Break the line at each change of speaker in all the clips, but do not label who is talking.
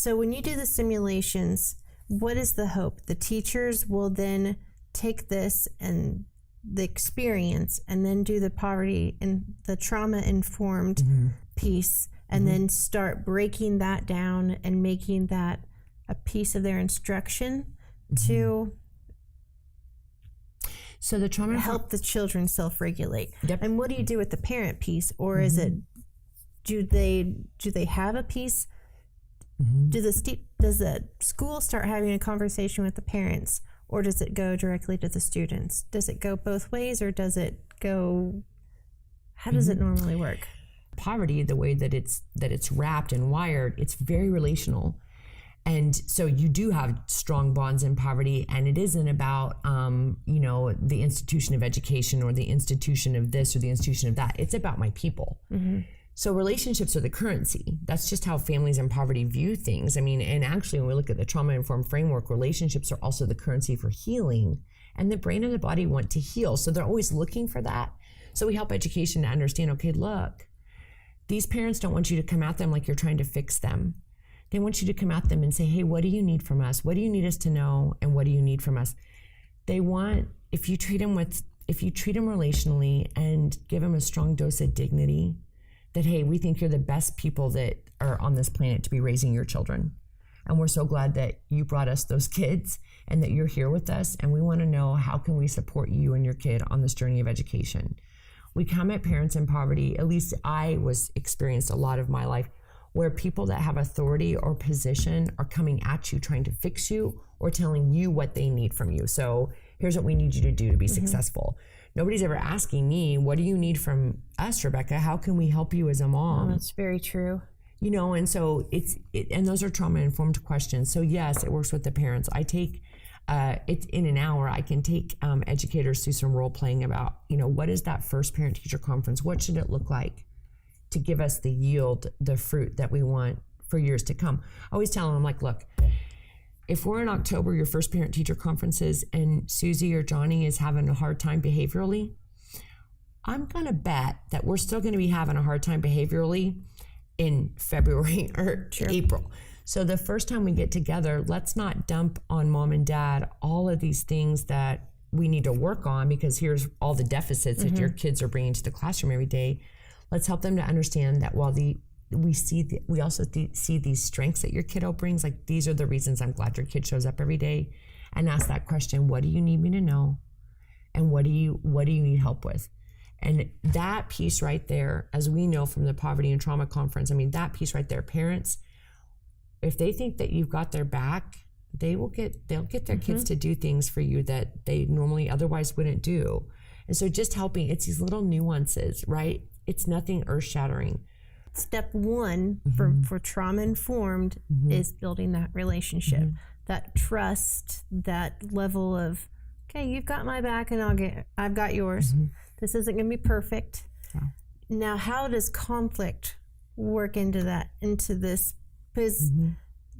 So when you do the simulations, what is the hope? The teachers will then take this and the experience and then do the poverty and the trauma-informed piece and then start breaking that down and making that a piece of their instruction to
so the trauma
help the children self-regulate.
Yep.
And what do you do with the parent piece? Or is it, do they have a piece? Does the school start having a conversation with the parents, or does it go directly to the students? Does it go both ways, or does it go, how does it normally work?
Poverty, the way that it's wrapped and wired, it's very relational. And so you do have strong bonds in poverty, and it isn't about, the institution of education or the institution of this or the institution of that. It's about my people. So relationships are the currency. That's just how families in poverty view things. I mean, and actually when we look at the trauma-informed framework, relationships are also the currency for healing. And the brain and the body want to heal. So they're always looking for that. So we help education to understand, okay, look, these parents don't want you to come at them like you're trying to fix them. They want you to come at them and say, hey, what do you need from us? What do you need us to know? And what do you need from us? They want, if you treat them relationally and give them a strong dose of dignity, that, hey, we think you're the best people that are on this planet to be raising your children. And we're so glad that you brought us those kids and that you're here with us. And we want to know, how can we support you and your kid on this journey of education? We come at parents in poverty, at least I experienced a lot of my life, where people that have authority or position are coming at you trying to fix you or telling you what they need from you. So here's what we need you to do to be successful. Nobody's ever asking me, what do you need from us, Rebecca? How can we help you as a mom?
Oh, that's very true.
And so and those are trauma-informed questions. So yes, it works with the parents. I take, it's in an hour, I can take educators through some role playing about, what is that first parent-teacher conference? What should it look like to give us the yield, the fruit that we want for years to come? I always tell them, I'm like, look, if we're in October, your first parent-teacher conferences, and Susie or Johnny is having a hard time behaviorally, I'm going to bet that we're still going to be having a hard time behaviorally in February or April. So the first time we get together, let's not dump on mom and dad all of these things that we need to work on, because here's all the deficits that your kids are bringing to the classroom every day. Let's help them to understand that while we also see these strengths that your kiddo brings, like, these are the reasons I'm glad your kid shows up every day, and ask that question, what do you need me to know? And what do you need help with? And that piece right there, as we know from the Poverty and Trauma Conference, I mean, that piece right there, parents, if they think that you've got their back, they'll get their kids to do things for you that they normally otherwise wouldn't do. And so just helping, it's these little nuances, right? It's nothing earth-shattering.
Step one for trauma-informed is building that relationship, that trust, that level of, okay, you've got my back and I've got yours. This isn't going to be perfect. Yeah. Now, how does conflict work into this? Because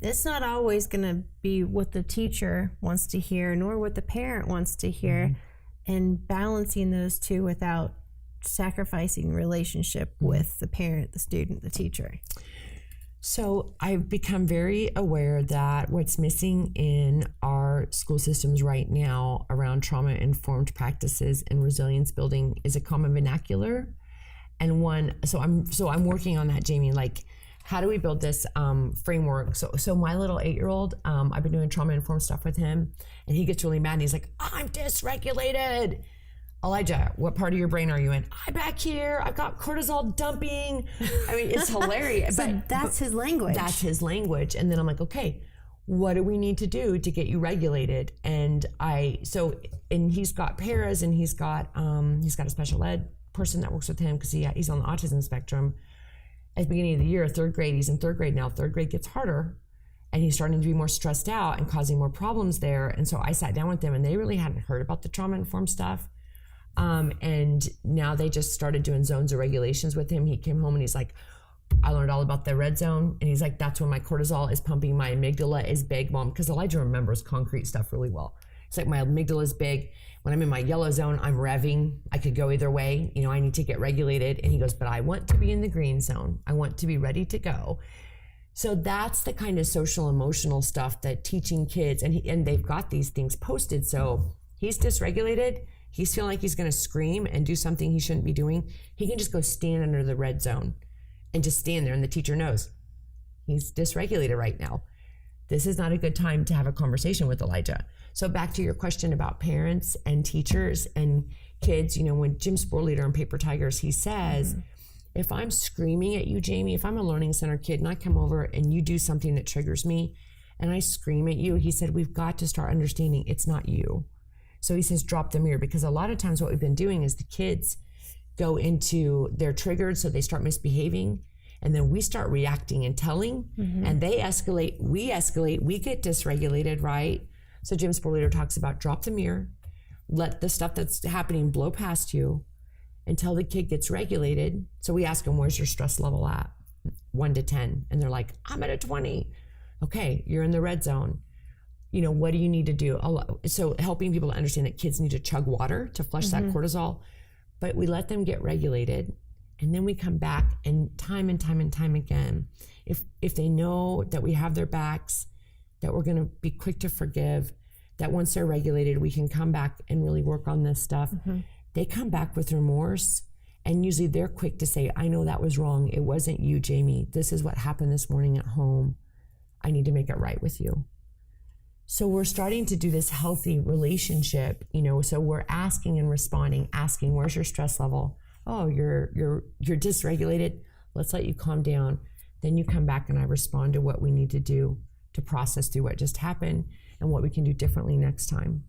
it's not always going to be what the teacher wants to hear, nor what the parent wants to hear, and balancing those two without sacrificing relationship with the parent, the student, the teacher.
So I've become very aware that what's missing in our school systems right now around trauma-informed practices and resilience building is a common vernacular. And so I'm working on that, Jaime, like, how do we build this framework? So my little 8-year-old, I've been doing trauma-informed stuff with him, and he gets really mad and he's like, I'm dysregulated. Elijah, what part of your brain are you in? I'm back here. I've got cortisol dumping. I mean, it's hilarious.
But that's his language.
That's his language. And then I'm like, okay, what do we need to do to get you regulated? And he's got paras, and he's got a special ed person that works with him because he's on the autism spectrum. At the beginning of the year, third grade, he's in third grade now. Third grade gets harder, and he's starting to be more stressed out and causing more problems there. And so I sat down with them, and they really hadn't heard about the trauma-informed stuff. And now they just started doing zones of regulations with him. He came home and he's like, I learned all about the red zone. And he's like, that's when my cortisol is pumping. My amygdala is big, Mom. Because Elijah remembers concrete stuff really well. It's like, my amygdala is big. When I'm in my yellow zone, I'm revving. I could go either way. I need to get regulated. And he goes, but I want to be in the green zone. I want to be ready to go. So that's the kind of social emotional stuff that teaching kids, and they've got these things posted. So he's dysregulated. He's feeling like he's going to scream and do something he shouldn't be doing. He can just go stand under the red zone and just stand there, and the teacher knows he's dysregulated right now. This is not a good time to have a conversation with Elijah. So back to your question about parents and teachers and kids, you know, when Jim Sporleader on Paper Tigers, he says, if I'm screaming at you, Jaime, if I'm a learning center kid and I come over and you do something that triggers me and I scream at you, he said, we've got to start understanding it's not you. So he says, drop the mirror, because a lot of times what we've been doing is the kids go into, they're triggered, so they start misbehaving. And then we start reacting and telling, and they escalate, we get dysregulated, right? So Jim Sporleader talks about drop the mirror, let the stuff that's happening blow past you until the kid gets regulated. So we ask them, where's your stress level at? 1 to 10. And they're like, I'm at a 20. Okay, you're in the red zone. You know, what do you need to do? So helping people to understand that kids need to chug water to flush that cortisol, but we let them get regulated. And then we come back, and time again, if they know that we have their backs, that we're going to be quick to forgive, that once they're regulated, we can come back and really work on this stuff. They come back with remorse, and usually they're quick to say, I know that was wrong. It wasn't you, Jaime. This is what happened this morning at home. I need to make it right with you. So we're starting to do this healthy relationship, you know, so we're asking and responding, asking, where's your stress level? Oh, you're dysregulated. Let's let you calm down. Then you come back and I respond to what we need to do to process through what just happened and what we can do differently next time.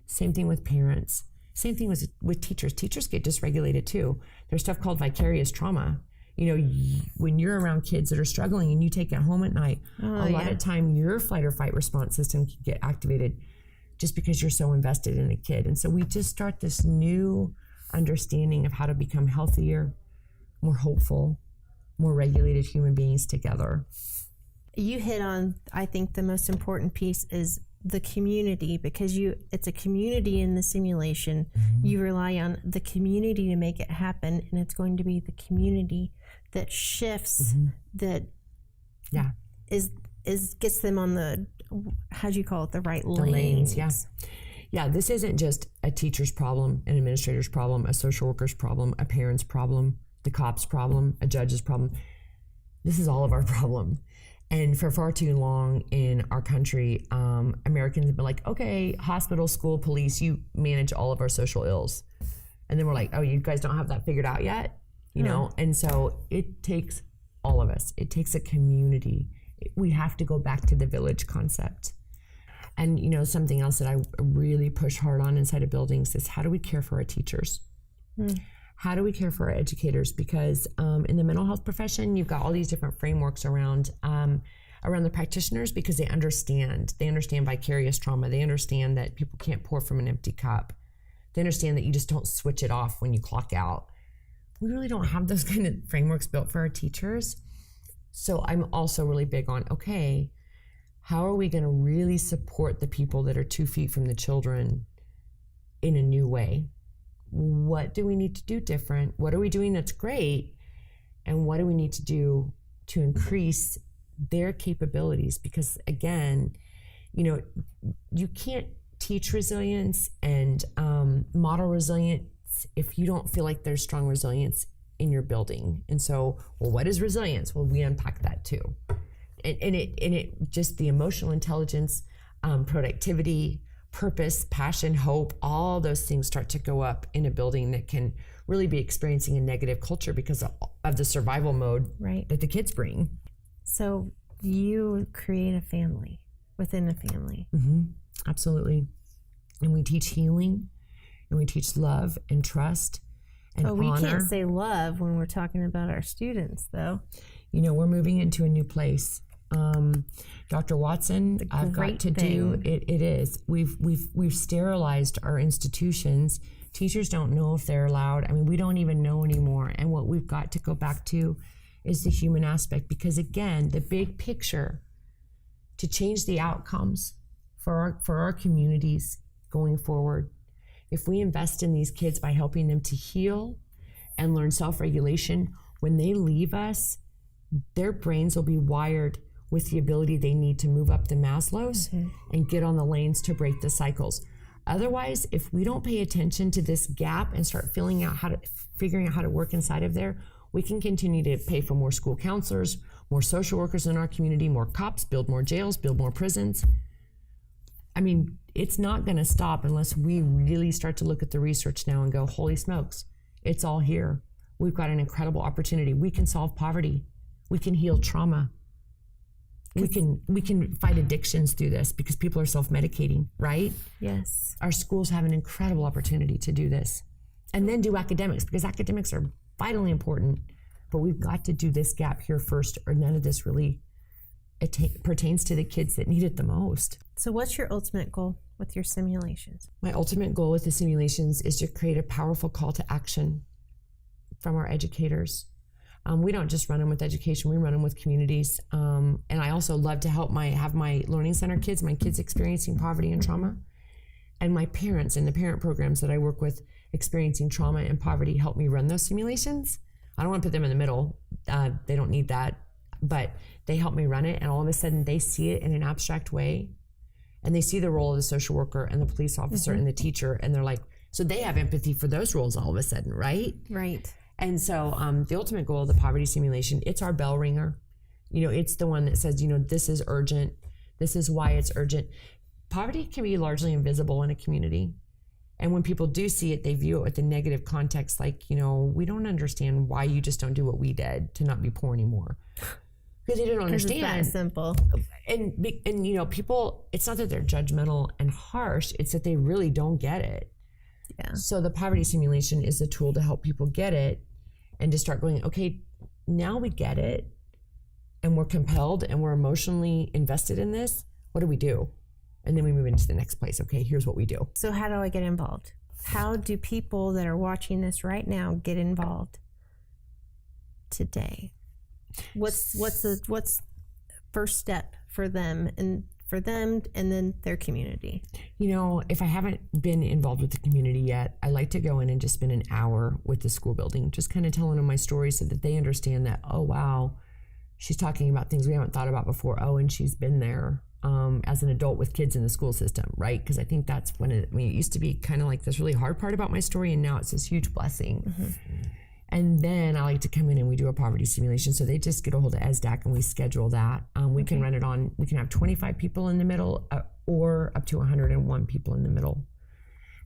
Same thing with parents. Same thing with teachers. Teachers get dysregulated too. There's stuff called vicarious trauma. You know, when you're around kids that are struggling and you take it home at night, a lot of time your fight or fight response system can get activated just because you're so invested in a kid. And so we just start this new understanding of how to become healthier, more hopeful, more regulated human beings together.
You hit on, I think, the most important piece is the community, because it's a community in the simulation. You rely on the community to make it happen, and it's going to be the community that shifts, that gets them on the, how do you call it, the right lanes.
Yeah, this isn't just a teacher's problem, an administrator's problem, a social worker's problem, a parent's problem, the cop's problem, a judge's problem. This is all of our problem. And for far too long in our country, Americans have been like, okay, hospital, school, police, you manage all of our social ills. And then we're like, oh, you guys don't have that figured out yet? You know? And so it takes all of us. It takes a community. We have to go back to the village concept. And, you know, something else that I really push hard on inside of buildings is how do we care for our teachers? How do we care for our educators? Because in the mental health profession, you've got all these different frameworks around the practitioners, because they understand vicarious trauma. They understand that people can't pour from an empty cup. They understand that you just don't switch it off when you clock out. We really don't have those kind of frameworks built for our teachers. So I'm also really big on, okay, how are we going to really support the people that are 2 feet from the children in a new way? What do we need to do different? What are we doing that's great? And what do we need to do to increase their capabilities? Because again, you know, you can't teach resilience and model resilience if you don't feel like there's strong resilience in your building. And so, well, what is resilience? Well, we unpack that too. And it just the emotional intelligence, productivity, purpose, passion, hope, all those things start to go up in a building that can really be experiencing a negative culture because of the survival mode that the kids bring.
So you create a family within a family.
Absolutely. And we teach healing, and we teach love and trust and honor.
We can't say love when we're talking about our students, though.
You know, we're moving into a new place. Dr. Watson, I've got to do it. It is. We've sterilized our institutions. Teachers don't know if they're allowed. I mean, we don't even know anymore. And what we've got to go back to is the human aspect, because again, the big picture to change the outcomes for our communities going forward. If we invest in these kids by helping them to heal and learn self-regulation, when they leave us, their brains will be wired with the ability they need to move up the Maslow's and get on the lanes to break the cycles. Otherwise, if we don't pay attention to this gap and start figuring out how to work inside of there, we can continue to pay for more school counselors, more social workers in our community, more cops, build more jails, build more prisons. I mean, it's not going to stop unless we really start to look at the research now and go, holy smokes, it's all here. We've got an incredible opportunity. We can solve poverty. We can heal trauma. We can fight addictions through this because people are self-medicating, right?
Yes.
Our schools have an incredible opportunity to do this. And then do academics, because academics are vitally important. But we've got to do this gap here first, or none of this really pertains to the kids that need it the most.
So what's your ultimate goal with your simulations?
My ultimate goal with the simulations is to create a powerful call to action from our educators. We don't just run them with education, we run them with communities. And I also love to help have my learning center kids, my kids experiencing poverty and trauma, and my parents in the parent programs that I work with experiencing trauma and poverty help me run those simulations. I don't want to put them in the middle. They don't need that, but they help me run it. And all of a sudden they see it in an abstract way, and they see the role of the social worker and the police officer and the teacher. And they're like, so they have empathy for those roles all of a sudden, right?
Right.
And so the ultimate goal of the poverty simulation, it's our bell ringer. You know, it's the one that says, you know, this is urgent. This is why it's urgent. Poverty can be largely invisible in a community. And when people do see it, they view it with a negative context, like, you know, we don't understand why you just don't do what we did to not be poor anymore. Because they don't understand.
It's that simple.
And you know, people, it's not that they're judgmental and harsh, it's that they really don't get it.
Yeah.
So the poverty simulation is a tool to help people get it and to start going, okay, now we get it and we're compelled and we're emotionally invested in this. What do we do? And then we move into the next place. Okay, here's what we do.
So how do I get involved? How do people that are watching this right now get involved today? What's the first step for them and then their community?
You know, if I haven't been involved with the community yet, I like to go in and just spend an hour with the school building, just kind of telling them my story so that they understand that, oh, wow, she's talking about things we haven't thought about before. Oh, and she's been there as an adult with kids in the school system, right? Because I think that's when it used to be kind of like this really hard part about my story, and now it's this huge blessing. Mm-hmm. And then I like to come in and we do a poverty simulation. So they just get a hold of ESSDACK and we schedule that. We can run it on, we can have 25 people in the middle or up to 101 people in the middle.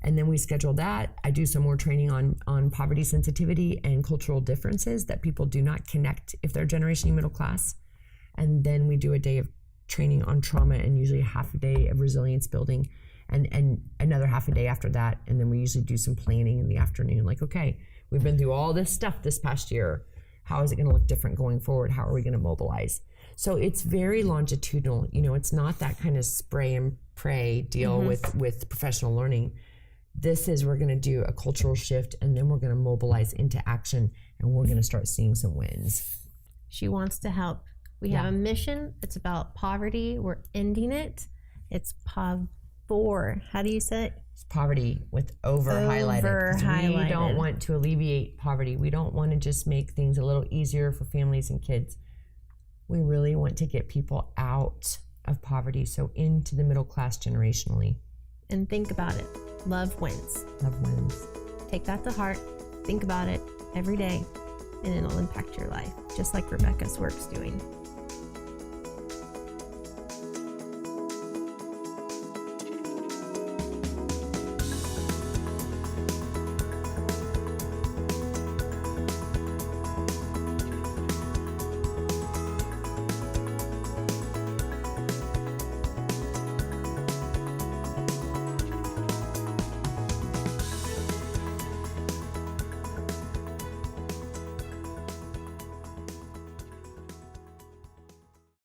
And then we schedule that. I do some more training on poverty sensitivity and cultural differences that people do not connect if they're generationally middle class. And then we do a day of training on trauma and usually a half a day of resilience building and another half a day after that. And then we usually do some planning in the afternoon. Like, okay, we've been through all this stuff this past year. How is it going to look different going forward? How are we going to mobilize? So it's very longitudinal. You know, it's not that kind of spray and pray deal with professional learning. This is, we're going to do a cultural shift, and then we're going to mobilize into action, and we're going to start seeing some wins.
She wants to help. We have a mission. It's about poverty. We're ending it. It's POVERty. How do you say it?
It's poverty with over highlighted. We don't want to alleviate poverty. We don't want to just make things a little easier for families and kids. We really want to get people out of poverty, so into the middle class generationally.
And think about it. Love wins.
Love wins.
Take that to heart. Think about it every day, and it'll impact your life, just like Rebecca's work's doing.